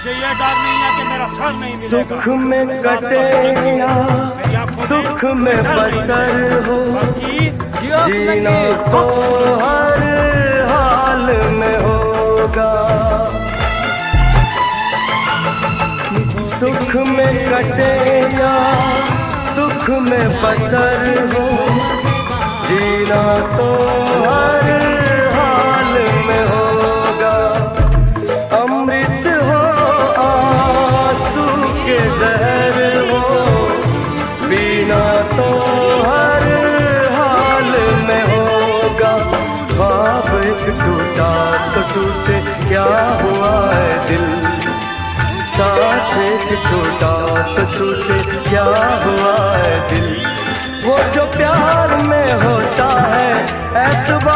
मुझे ये डर नहीं है कि मेरा सर नहीं मिलेगा। सुख में कटे या दुख में बसर हो, जीना तो हर हाल में होगा। सुख में कटे या दुख में बसर हो, जीना तो हर हाल में होगा। अमृत हो आंसू के जहर हो, पीना तो हर हाल में होगा। ख्वाब एक टूटा तो टूटे क्या हुआ है दिल, साथ एक छूटा तो छूटे क्या हुआ है दिल। वो जो प्यार में होता है एतबार